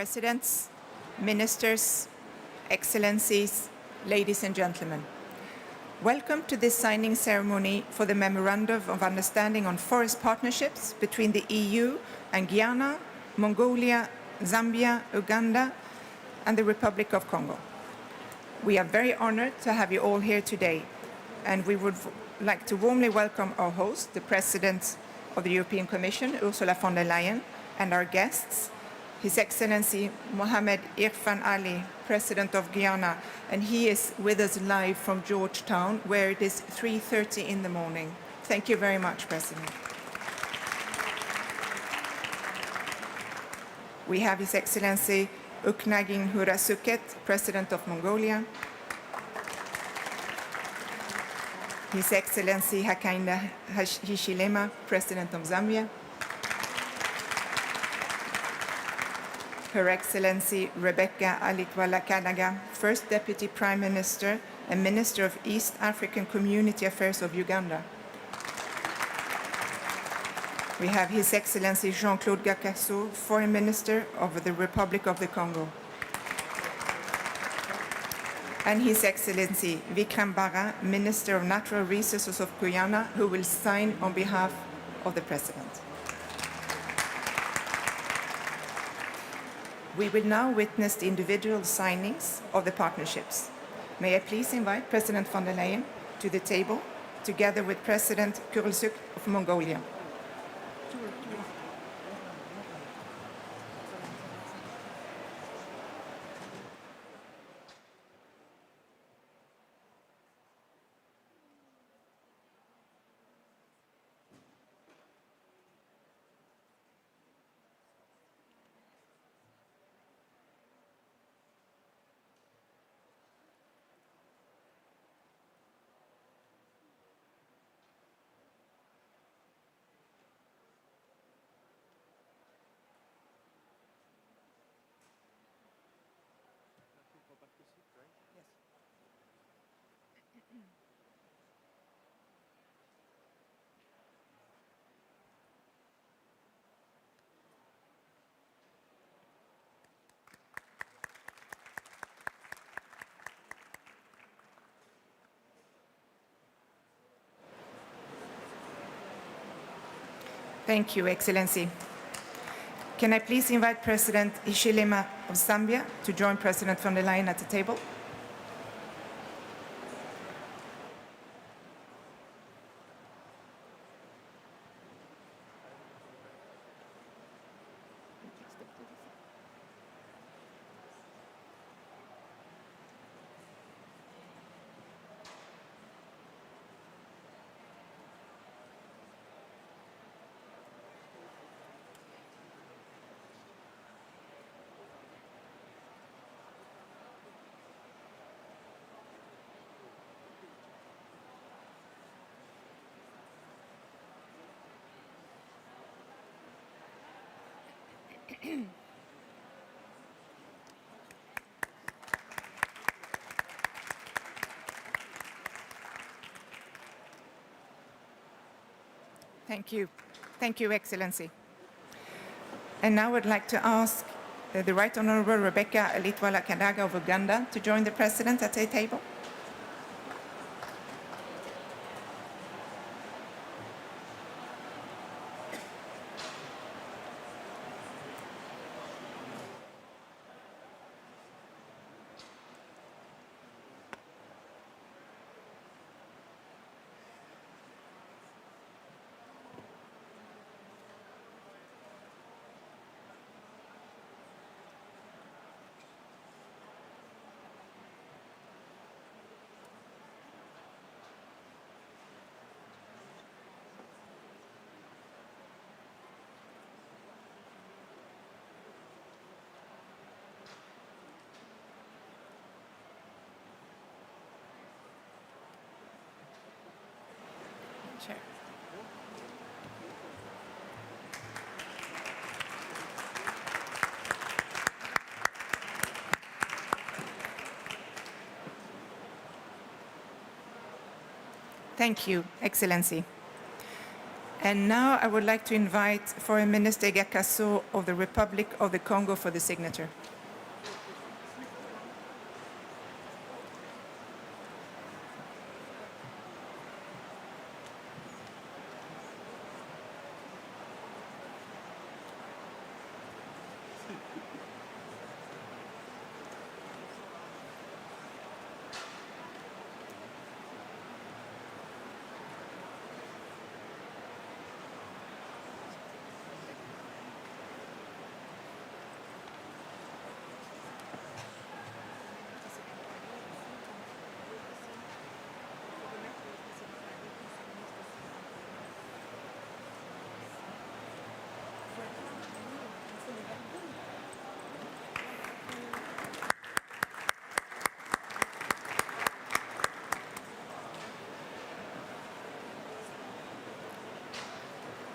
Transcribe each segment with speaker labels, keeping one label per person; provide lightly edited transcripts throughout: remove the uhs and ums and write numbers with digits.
Speaker 1: Presidents, Ministers, Excellencies, ladies and gentlemen. Welcome to this signing ceremony for the Memorandum of Understanding on Forest Partnerships between the EU and Guyana, Mongolia, Zambia, Uganda, and the Republic of Congo. We are very honored to have you all here today, and we would like to warmly welcome our host, the President of the European Commission, Ursula von der Leyen, and our guests, His Excellency Mohamed Irfan Ali, President of Guyana, and he is with us live from Georgetown, where it is 3:30 in the morning. Thank you very much, President. We have His Excellency Uknagin Hurasuket, President of Mongolia, His Excellency Hakainde Hichilema, President of Zambia, Her Excellency Rebecca Alitwala-Kadaga, First Deputy Prime Minister and Minister of East African Community Affairs of Uganda. We have His Excellency Jean-Claude Gakasso, Foreign Minister of the Republic of the Congo. And His Excellency Vikram Bara, Minister of Natural Resources of Guyana, who will sign on behalf of the President. We will now witness the individual signings of the partnerships. May I please invite President von der Leyen to the table, together with President Kurulsuk of Mongolia. Thank you, Excellency. Can I please invite President Hichilema of Zambia to join President von der Leyen at the table? Thank you. Thank you, Excellency. And now I'd like to ask the Right Honourable Rebecca Alitwala-Kadaga of Uganda to join the President at the table. Chair. Thank you, Excellency. And now I would like to invite Foreign Minister Gakasso of the Republic of the Congo for the signature.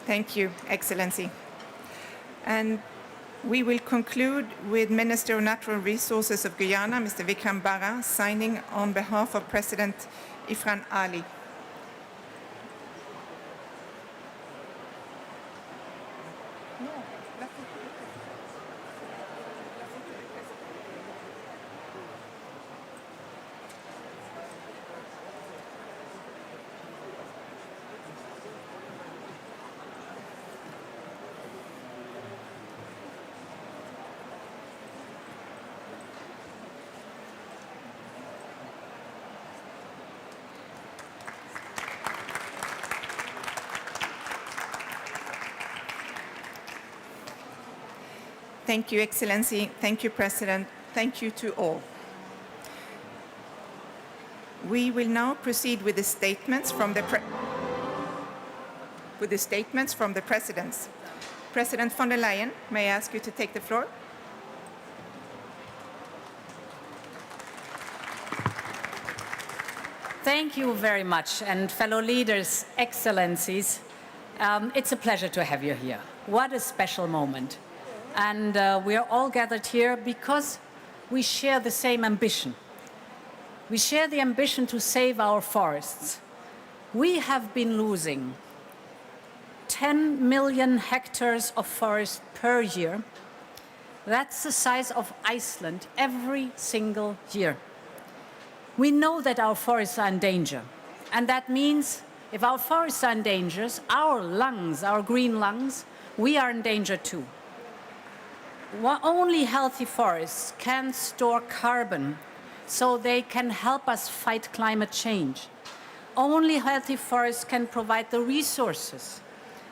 Speaker 1: Thank you, Excellency. And we will conclude with Minister of Natural Resources of Guyana, Mr. Vikram Bara, signing on behalf of President Ifran Ali. Thank you, Excellency. Thank you, President. Thank you to all. We will now proceed with the statements from the presidents. President von der Leyen, may I ask you to take the floor?
Speaker 2: Thank you very much, and fellow leaders, excellencies. It's a pleasure to have you here. What a special moment. And we are all gathered here because we share the same ambition. We share the ambition to save our forests. We have been losing 10 million hectares of forest per year. That's the size of Iceland every single year. We know that our forests are in danger. And that means if our forests are in danger, our lungs, our green lungs, we are in danger too. Only healthy forests can store carbon so they can help us fight climate change. Only healthy forests can provide the resources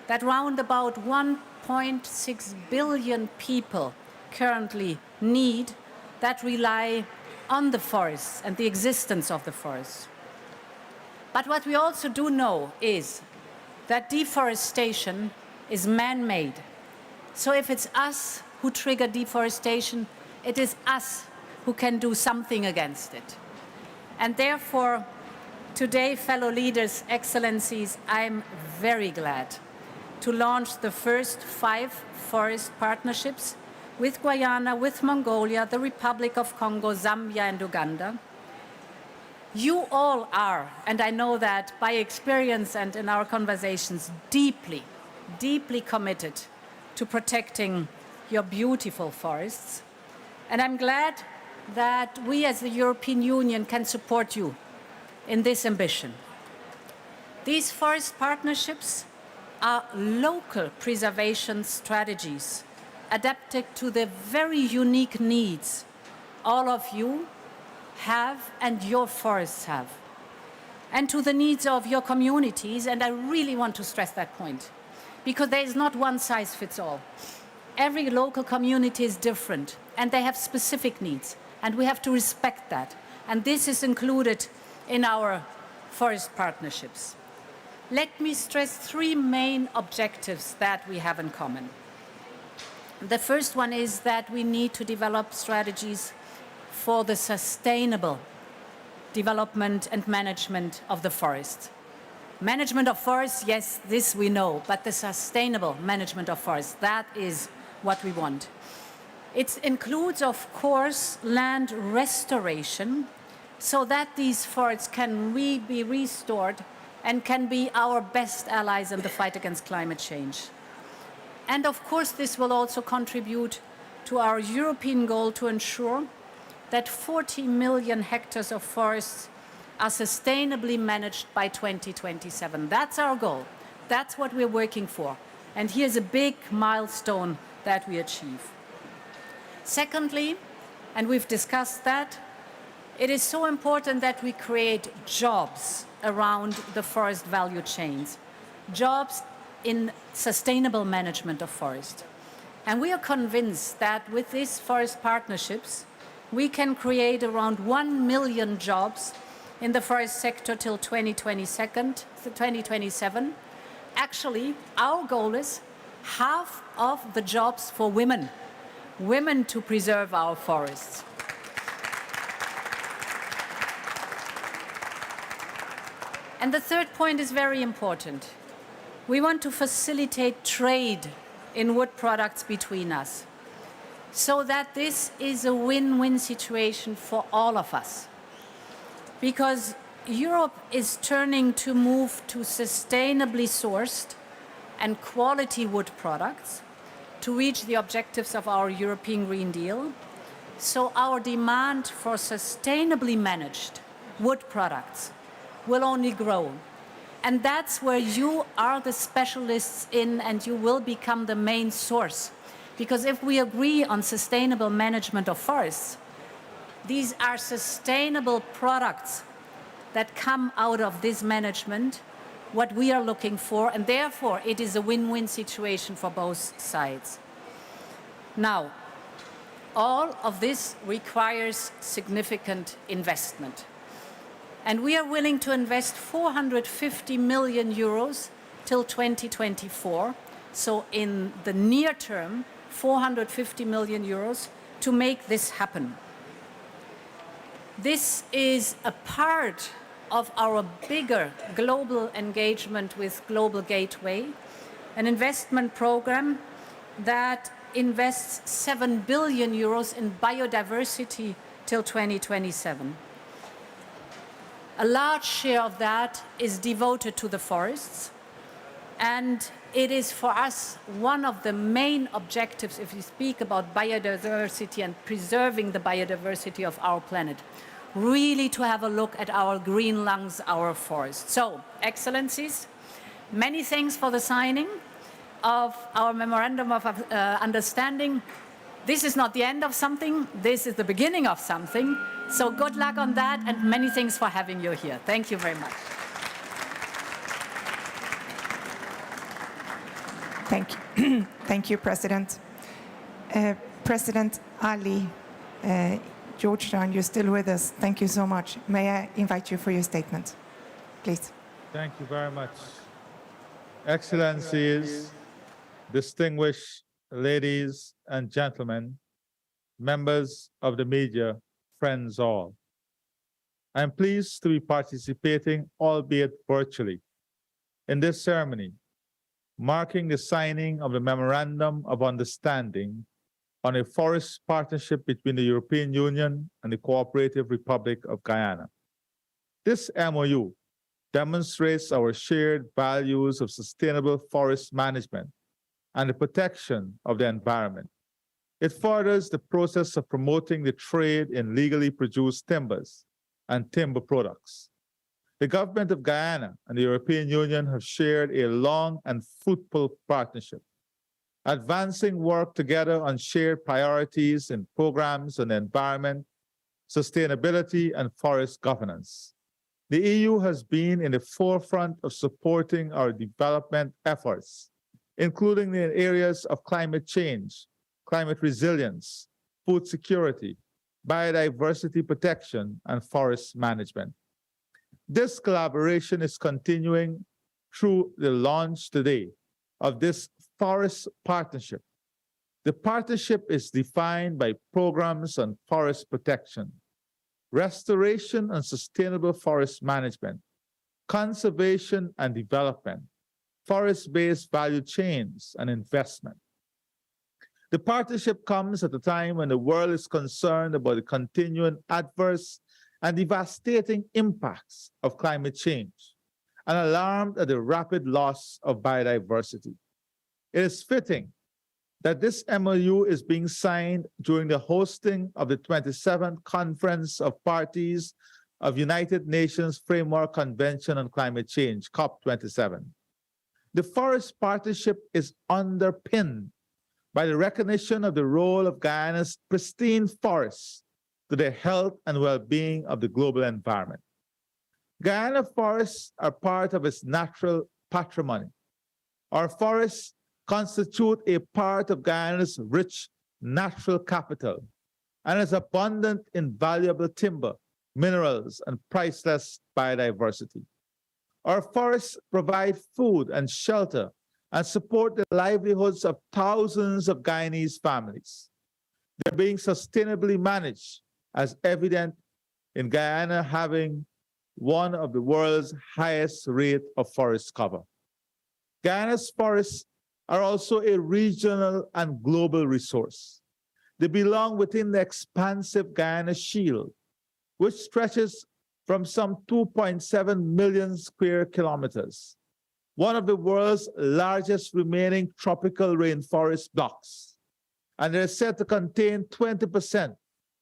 Speaker 2: that round about 1.6 billion people currently need that rely on the forests and the existence of the forests. But what we also do know is that deforestation is man-made. So if it's us who trigger deforestation, it is us who can do something against it. And therefore, today, fellow leaders, excellencies, I'm very glad to launch the first 5 forest partnerships with Guyana, with Mongolia, the Republic of Congo, Zambia, and Uganda. You all are, and I know that by experience and in our conversations, deeply, deeply committed to protecting your beautiful forests. And I'm glad that we as the European Union can support you in this ambition. These forest partnerships are local preservation strategies adapted to the very unique needs all of you have and your forests have, and to the needs of your communities, and I really want to stress that point, because there is not one size fits all. Every local community is different, and they have specific needs, and we have to respect that. And this is included in our forest partnerships. Let me stress 3 main objectives that we have in common. The first one is that we need to develop strategies for the sustainable development and management of the forest. Management of forests, yes, this we know, but the sustainable management of forests, that is what we want. It includes, of course, land restoration so that these forests can be restored and can be our best allies in the fight against climate change. And of course, this will also contribute to our European goal to ensure that 40 million hectares of forests are sustainably managed by 2027. That's our goal. That's what we're working for. And here's a big milestone that we achieve. Secondly, and we've discussed that, it is so important that we create jobs around the forest value chains, jobs in sustainable management of forest. And we are convinced that with these forest partnerships, we can create around 1 million jobs in the forest sector till 2027. Actually, our goal is half of the jobs for women to preserve our forests. And the third point is very important. We want to facilitate trade in wood products between us, so that this is a win-win situation for all of us. Because Europe is turning to move to sustainably sourced and quality wood products to reach the objectives of our European Green Deal. So our demand for sustainably managed wood products will only grow. And that's where you are the specialists in, and you will become the main source. Because if we agree on sustainable management of forests, these are sustainable products that come out of this management, what we are looking for, and therefore it is a win-win situation for both sides. Now, all of this requires significant investment. And we are willing to invest 450 million euros till 2024. So in the near term, 450 million euros to make this happen. This is a part of our bigger global engagement with Global Gateway, an investment program that invests 7 billion euros in biodiversity till 2027. A large share of that is devoted to the forests, and it is for us one of the main objectives if we speak about biodiversity and preserving the biodiversity of our planet, really to have a look at our green lungs, our forests. So, Excellencies, many thanks for the signing of our Memorandum of Understanding. This is not the end of something, this is the beginning of something. So good luck on that, and many thanks for having you here. Thank you very much.
Speaker 1: Thank you. Thank you, President. President Ali, Georgetown, you're still with us. Thank you so much. May I invite you for your statement, please?
Speaker 3: Thank you very much. Excellencies, distinguished ladies and gentlemen, members of the media, friends all. I'm pleased to be participating, albeit virtually, in this ceremony, marking the signing of the Memorandum of Understanding on a forest partnership between the European Union and the Cooperative Republic of Guyana. This MOU demonstrates our shared values of sustainable forest management and the protection of the environment. It furthers the process of promoting the trade in legally produced timbers and timber products. The government of Guyana and the European Union have shared a long and fruitful partnership, advancing work together on shared priorities in programs on the environment, sustainability, and forest governance. The EU has been in the forefront of supporting our development efforts, including in areas of climate change, climate resilience, food security, biodiversity protection, and forest management. This collaboration is continuing through the launch today of this forest partnership. The partnership is defined by programs on forest protection, restoration and sustainable forest management, conservation and development, forest-based value chains, and investment. The partnership comes at a time when the world is concerned about the continuing adverse and devastating impacts of climate change and alarmed at the rapid loss of biodiversity. It is fitting that this MOU is being signed during the hosting of the 27th Conference of Parties of United Nations Framework Convention on Climate Change, COP27. The Forest Partnership is underpinned by the recognition of the role of Guyana's pristine forests to the health and well-being of the global environment. Guyana forests are part of its natural patrimony. Our forests constitute a part of Guyana's rich natural capital and is abundant in valuable timber, minerals, and priceless biodiversity. Our forests provide food and shelter and support the livelihoods of thousands of Guyanese families. They're being sustainably managed, as evident in Guyana having one of the world's highest rate of forest cover. Guyana's forests are also a regional and global resource. They belong within the expansive Guyana Shield, which stretches from some 2.7 million square kilometers, one of the world's largest remaining tropical rainforest blocks, and they're said to contain 20%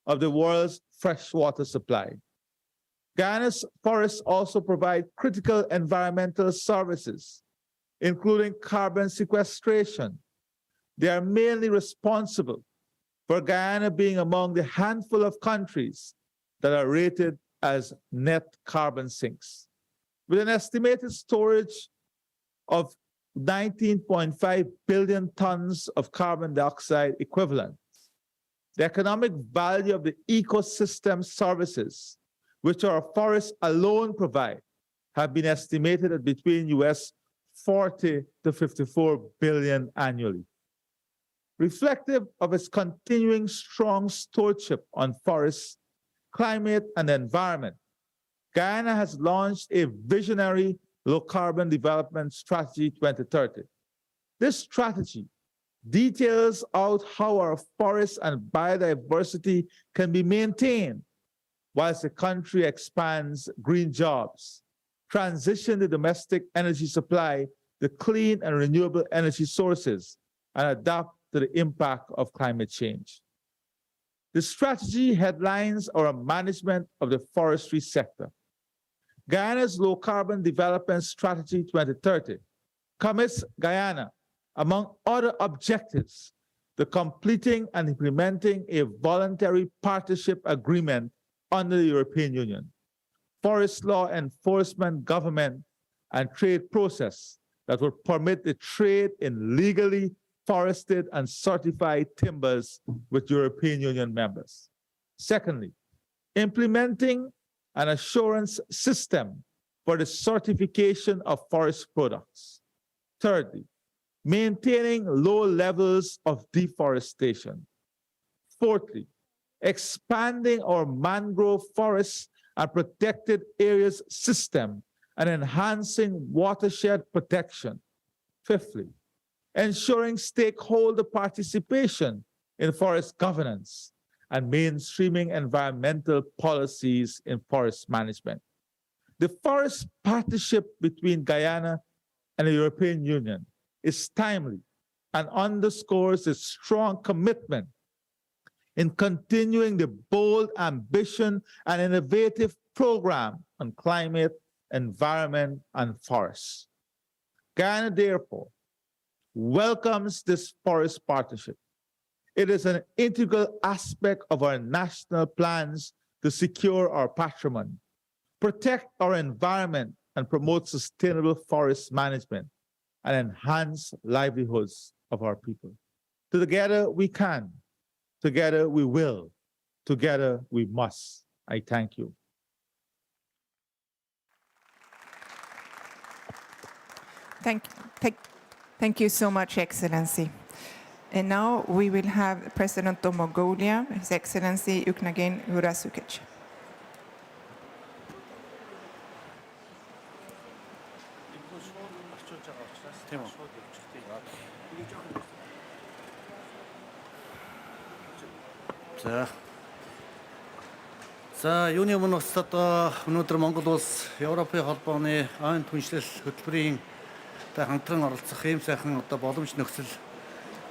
Speaker 3: of the world's freshwater supply. Guyana's forests also provide critical environmental services, including carbon sequestration. They are mainly responsible for Guyana being among the handful of countries that are rated as net carbon sinks. With an estimated storage of 19.5 billion tons of carbon dioxide equivalent, the economic value of the ecosystem services which our forests alone provide have been estimated at between US 40 to 54 billion annually. Reflective of its continuing strong stewardship on forests, climate, and the environment, Guyana has launched a visionary low-carbon development strategy 2030. This strategy details out how our forests and biodiversity can be maintained whilst the country expands green jobs, transition the domestic energy supply to clean and renewable energy sources, and adapt to the impact of climate change. The strategy headlines our management of the forestry sector. Guyana's Low Carbon Development Strategy 2030 commits Guyana, among other objectives, to completing and implementing a voluntary partnership agreement under the European Union, forest law enforcement, government, and trade process that will permit the trade in legally forested and certified timbers with European Union members. Secondly, implementing an assurance system for the certification of forest products. Thirdly, maintaining low levels of deforestation. Fourthly, expanding our mangrove forests and protected areas system and enhancing watershed protection. Fifthly, ensuring stakeholder participation in forest governance and mainstreaming environmental policies in forest management. The forest partnership between Guyana and the European Union is timely and underscores its strong commitment in continuing the bold ambition and innovative program on climate, environment, and forests. Guyana, therefore, welcomes this forest partnership. It is an integral aspect of our national plans to secure our patrimony, protect our environment, and promote sustainable forest management, and enhance livelihoods of our people. Together we can, together we will, together we must. I thank you.
Speaker 1: Thank you so much, Excellency. And now we will have President of Mongolia, His Excellency Uknagin Urasukic.
Speaker 4: За юуны өмнө бас одоо өнөөдөр Монгол улс Европын холбооны ойн түншлэл хөтөлбөрийн хамтран оролцох ийм сайхан одоо боломж нөхцөл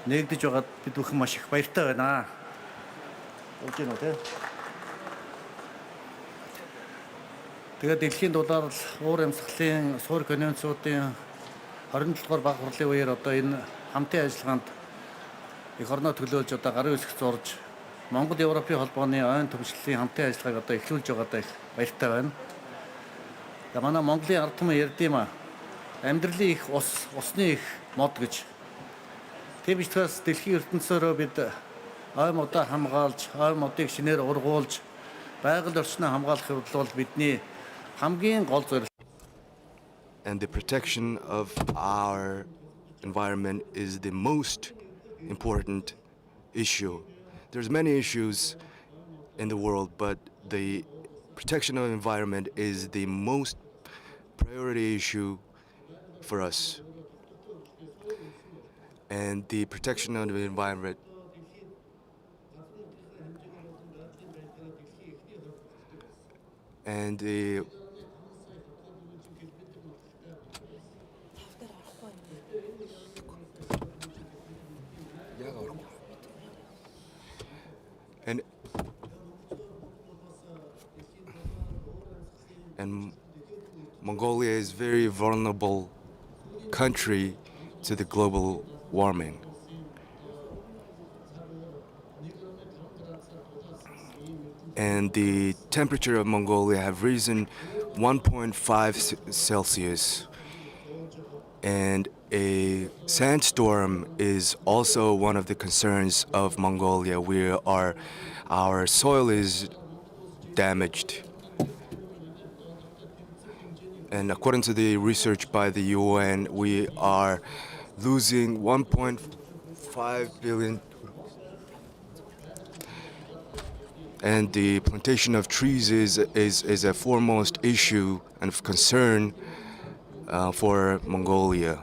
Speaker 4: нэгдэж байгаад бид бүхэн маш их баяртай байна. Болж байна уу те? Тэгээд дэлхийн дулаар л уур амьсгалын суур конвенцуудын 27 дугаар баг хурлын үеэр одоо энэ хамтын ажиллагаанд эх орноо төлөөлж одоо гарын үсэг зурж Монгол Европын холбооны ойн түншлэлийн хамтын ажиллагааг одоо эхлүүлж байгаадаа их баяртай байна. Манай Монголын ард түмэн ярьдığım амьдралын их усны их мод гэж. Тийм учраас дэлхийн ертөнцөөрөө бид ой модоо хамгаалж, ой модыг шинээр ургуулж, байгаль орчноо хамгаалахын тулд бол бидний хамгийн гол зорилго.
Speaker 5: And the protection of our environment is the most important issue. There's many issues in the world, but the protection of the environment is the most priority issue for us. And the protection of the environment and the and Mongolia is a very vulnerable country to the global warming. And the temperature of Mongolia have risen 1.5 Celsius. And a sandstorm is also one of the concerns of Mongolia, where our soil is damaged. And according to the research by the UN, we are losing 1.5 billion. And the plantation of trees is a foremost issue and of concern for Mongolia.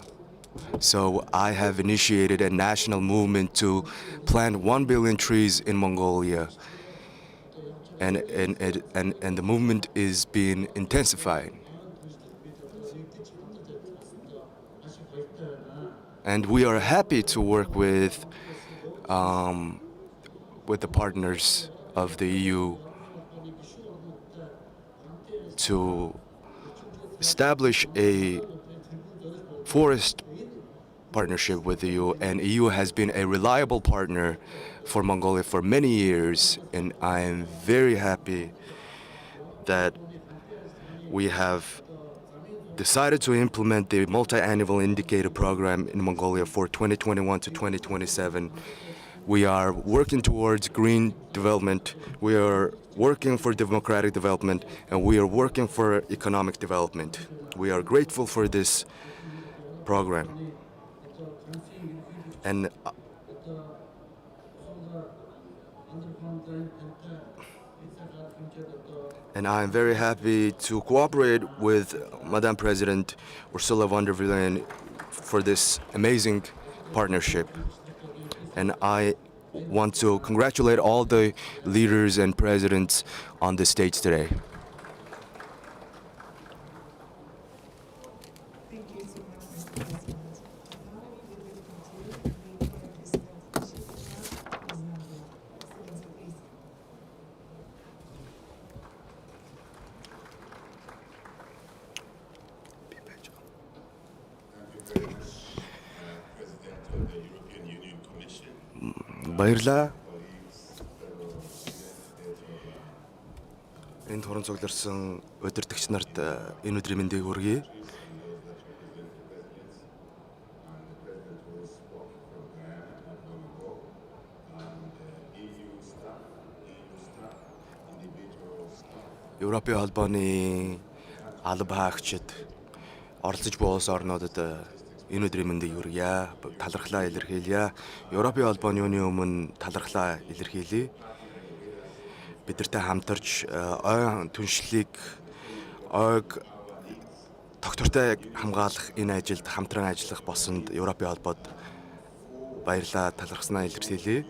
Speaker 5: So I have initiated a national movement to plant 1 billion trees in Mongolia. And the movement is being intensified. And we are happy to work with the partners of the EU to establish a forest partnership with the EU. And EU has been a reliable partner for Mongolia for many years. And I am very happy that we have decided to implement the multi-annual indicator program in Mongolia for 2021 to 2027. We are working towards green development, we are working for democratic development, and we are working for economic development. We are grateful for this program. And I am very happy to cooperate with Madam President Ursula von der Leyen for this amazing partnership. And I want to congratulate all the leaders and presidents on the stage today. Баярлалаа. Энд хорон цугларсан удирдагч нарт энэ өдрийн мэндийг хүргэе. Европын холбооны алба хаагчид оролцож буй улс орнуудад энэ өдрийн мэндийг хүргье. Талархлаа илэрхийлье. Европын холбооны юуны өмнө талархлаа илэрхийлье. Бидэртэй хамтарч ой түншлэлийг ойг тогтвортой хамгаалах энэ ажилд хамтран ажиллах болсонд Европын холбоод баярлалаа талархснаа илэрхийлье.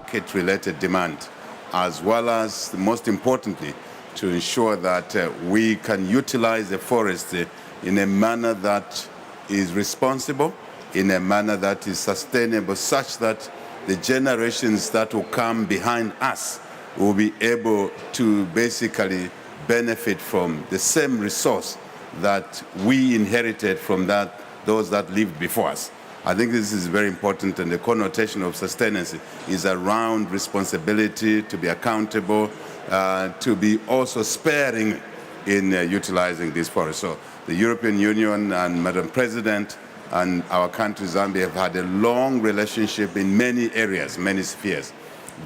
Speaker 6: market-related demand, as well as, most importantly, to ensure that we can utilize the forest in a manner that is responsible, in a manner that is sustainable, such that the generations that will come behind us will be able to basically benefit from the same resource that we inherited from those that lived before us. I think this is very important, and the connotation of sustainability is around responsibility, to be accountable, to be also sparing in utilizing this forest. So the European Union and Madam President and our country, Zambia, have had a long relationship in many areas, many spheres.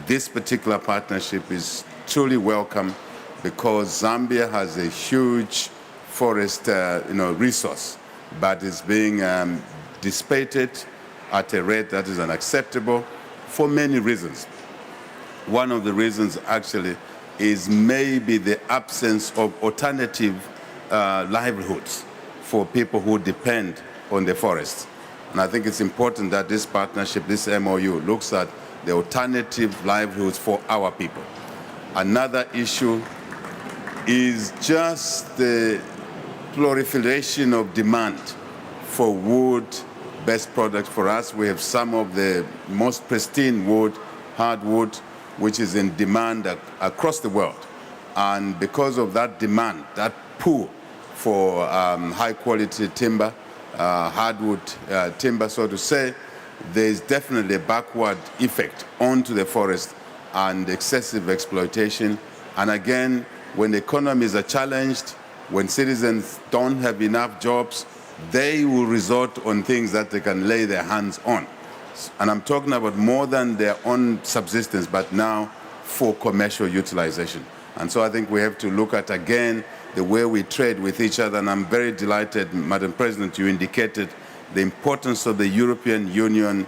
Speaker 6: This particular partnership is truly welcome because Zambia has a huge forest resource, but it's being dissipated at a rate that is unacceptable for many reasons. One of the reasons actually is maybe the absence of alternative livelihoods for people who depend on the forest. And I think it's important that this partnership, this MOU, looks at the alternative livelihoods for our people. Another issue is just the proliferation of demand for wood-based products. For us, we have some of the most pristine wood, hardwood, which is in demand across the world. And because of that demand, that pull for high-quality timber, hardwood timber, so to say, there is definitely a backward effect onto the forest and excessive exploitation. And again, when the economies are challenged, when citizens don't have enough jobs, they will resort on things that they can lay their hands on. And I'm talking about more than their own subsistence, but now for commercial utilization. And so I think we have to look at, again, the way we trade with each other. And I'm very delighted, Madam President, you indicated the importance of the European Union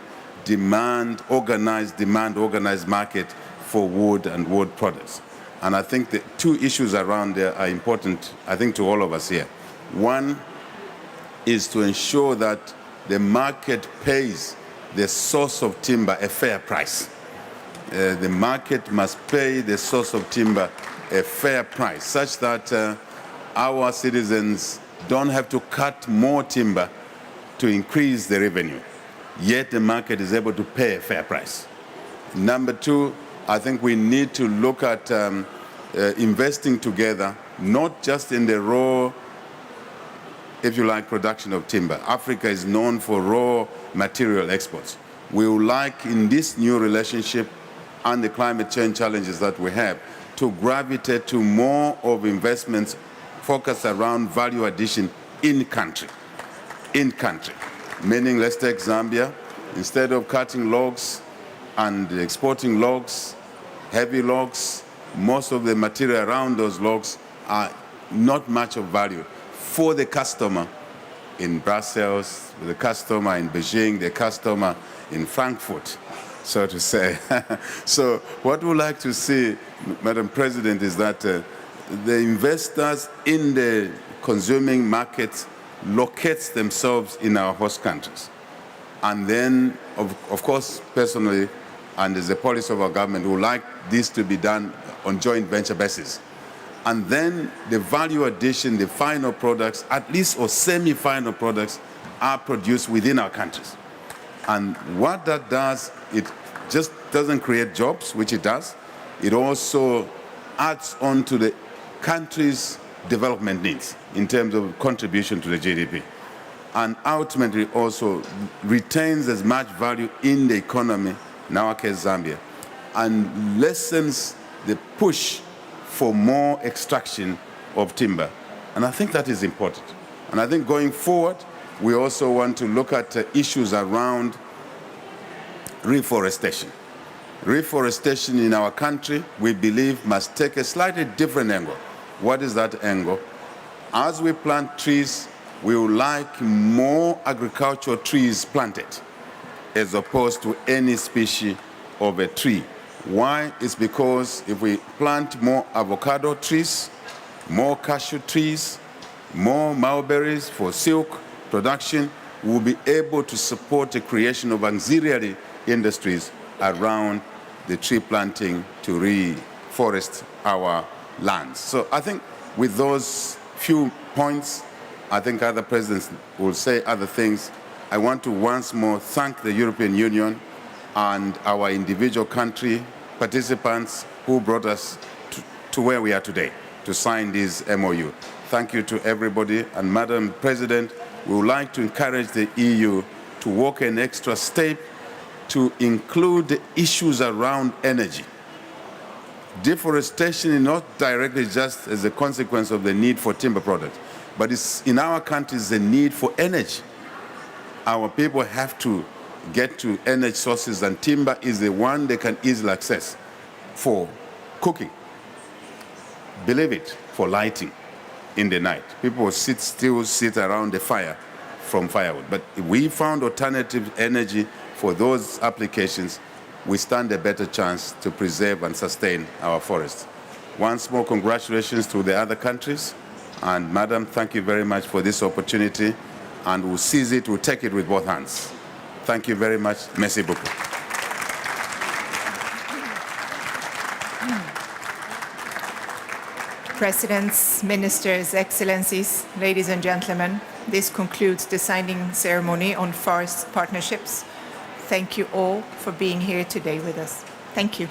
Speaker 6: organized market for wood and wood products. And I think the two issues around there are important, I think, to all of us here. One is to ensure that the market pays the source of timber a fair price. The market must pay the source of timber a fair price, such that our citizens don't have to cut more timber to increase the revenue, yet the market is able to pay a fair price. Number two, I think we need to look at investing together, not just in the raw, if you like, production of timber. Africa is known for raw material exports. We would like, in this new relationship and the climate change challenges that we have, to gravitate to more of investments focused around value addition in country. In country. Meaning, let's take Zambia. Instead of cutting logs and exporting logs, heavy logs, most of the material around those logs are not much of value for the customer in Brussels, the customer in Beijing, the customer in Frankfurt, so to say. So what we'd like to see, Madam President, is that the investors in the consuming markets locate themselves in our host countries. And then, of course, personally, and as a policy of our government, we would like this to be done on joint venture basis. And then the value addition, the final products, at least or semi-final products, are produced within our countries. And what that does, it just doesn't create jobs, which it does. It also adds on to the country's development needs in terms of contribution to the GDP. And ultimately also retains as much value in the economy, in our case Zambia, and lessens the push for more extraction of timber. And I think that is important. And I think going forward, we also want to look at issues around reforestation. Reforestation in our country, we believe, must take a slightly different angle. What is that angle? As we plant trees, we would like more agricultural trees planted as opposed to any species of a tree. Why? It's because if we plant more avocado trees, more cashew trees, more mulberries for silk production, we'll be able to support the creation of auxiliary industries around the tree planting to reforest our lands. So I think with those few points, I think other presidents will say other things. I want to once more thank the European Union and our individual country participants who brought us to where we are today, to sign this MOU. Thank you to everybody. And Madam President, we would like to encourage the EU to walk an extra step to include the issues around energy. Deforestation is not directly just as a consequence of the need for timber products, but it's in our countries the need for energy. Our people have to get to energy sources, and timber is the one they can easily access for cooking. Believe it, for lighting in the night. People still sit around the fire from firewood. But if we found alternative energy for those applications, we stand a better chance to preserve and sustain our forests. Once more, congratulations to the other countries. And Madam, thank you very much for this opportunity. And we'll seize it, we'll take it with both hands. Thank you very much. Merci beaucoup.
Speaker 1: Presidents, Ministers, Excellencies, ladies and gentlemen, this concludes the signing ceremony on forest partnerships. Thank you all for being here today with us. Thank you.